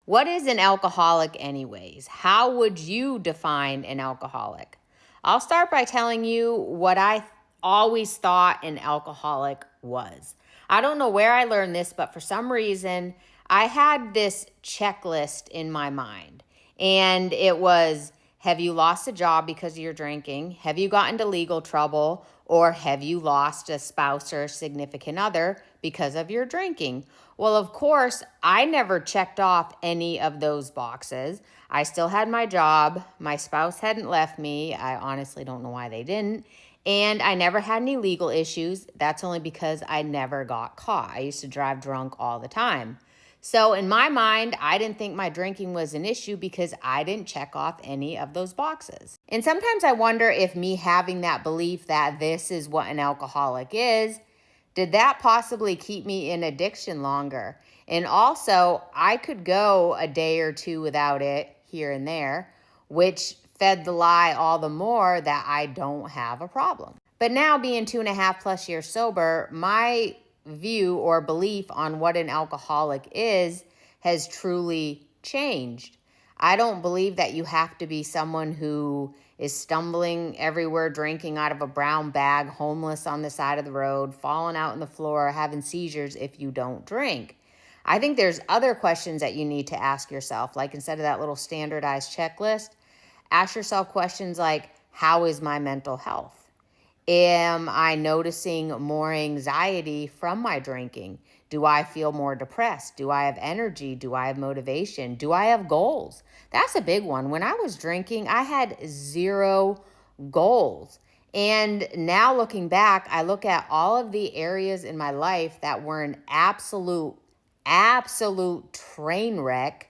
What is an alcoholic, anyways? How would you define an alcoholic? I'll start by telling you what I always thought an alcoholic was. I don't know where I learned this, but for some reason, I had this checklist in my mind. And it was, have you lost a job because of your drinking? Have you gotten into legal trouble? Or have you lost a spouse or a significant other because of your drinking? Well, of course, I never checked off any of those boxes. I still had my job. My spouse hadn't left me. I honestly don't know why they didn't. And I never had any legal issues. That's only because I never got caught. I used to drive drunk all the time. So in my mind, I didn't think my drinking was an issue because I didn't check off any of those boxes. And sometimes I wonder if me having that belief that this is what an alcoholic is, did that possibly keep me in addiction longer? And also, I could go a day or two without it here and there, which fed the lie all the more that I don't have a problem. But now, being 2.5+ years sober, my view or belief on what an alcoholic is has truly changed. I don't believe that you have to be someone who is stumbling everywhere, drinking out of a brown bag, homeless on the side of the road, falling out on the floor, having seizures if you don't drink. I think there's other questions that you need to ask yourself. Like, instead of that little standardized checklist, ask yourself questions like, how is my mental health? Am I noticing more anxiety from my drinking? Do I feel more depressed? Do I have energy? Do I have motivation? Do I have goals? That's a big one. When I was drinking, I had zero goals. And now looking back, I look at all of the areas in my life that were an absolute train wreck.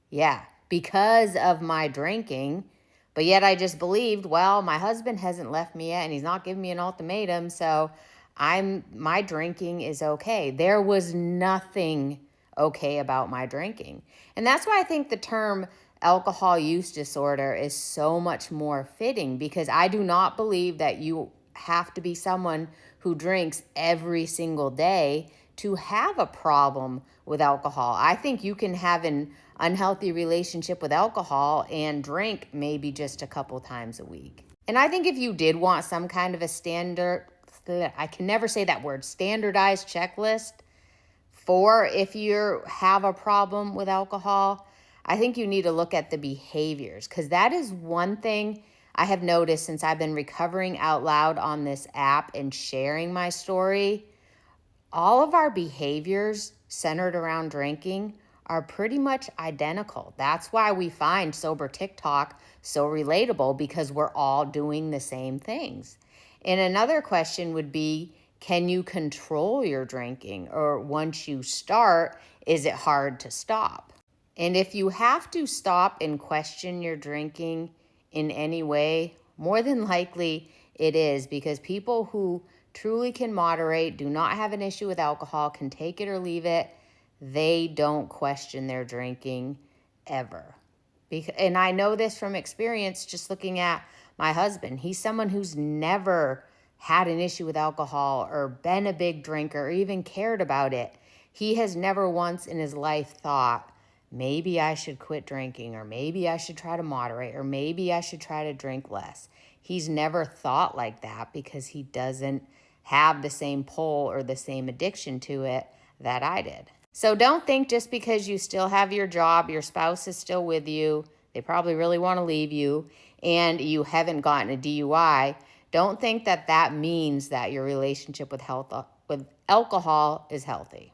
Yeah, because of my drinking. But yet I just believed, well, my husband hasn't left me yet and he's not giving me an ultimatum, so my drinking is okay. There was nothing okay about my drinking. And that's why I think the term alcohol use disorder is so much more fitting, because I do not believe that you have to be someone who drinks every single day to have a problem with alcohol. I think you can have an unhealthy relationship with alcohol and drink maybe just a couple times a week. And I think if you did want some kind of a I can never say that word, standardized checklist for if you have a problem with alcohol, I think you need to look at the behaviors, because that is one thing I have noticed since I've been recovering out loud on this app and sharing my story. All of our behaviors centered around drinking are pretty much identical. That's why we find sober TikTok so relatable, because we're all doing the same things. And another question would be, can you control your drinking? Or once you start, is it hard to stop? And if you have to stop and question your drinking in any way, more than likely it is, because people who truly can moderate, do not have an issue with alcohol, can take it or leave it, they don't question their drinking ever. And I know this from experience, just looking at my husband. He's someone who's never had an issue with alcohol or been a big drinker or even cared about it. He has never once in his life thought, maybe I should quit drinking, or maybe I should try to moderate, or maybe I should try to drink less. He's never thought like that because he doesn't have the same pull or the same addiction to it that I did. So don't think just because you still have your job, your spouse is still with you, they probably really want to leave you, and you haven't gotten a DUI, don't think that that means that your relationship with alcohol is healthy.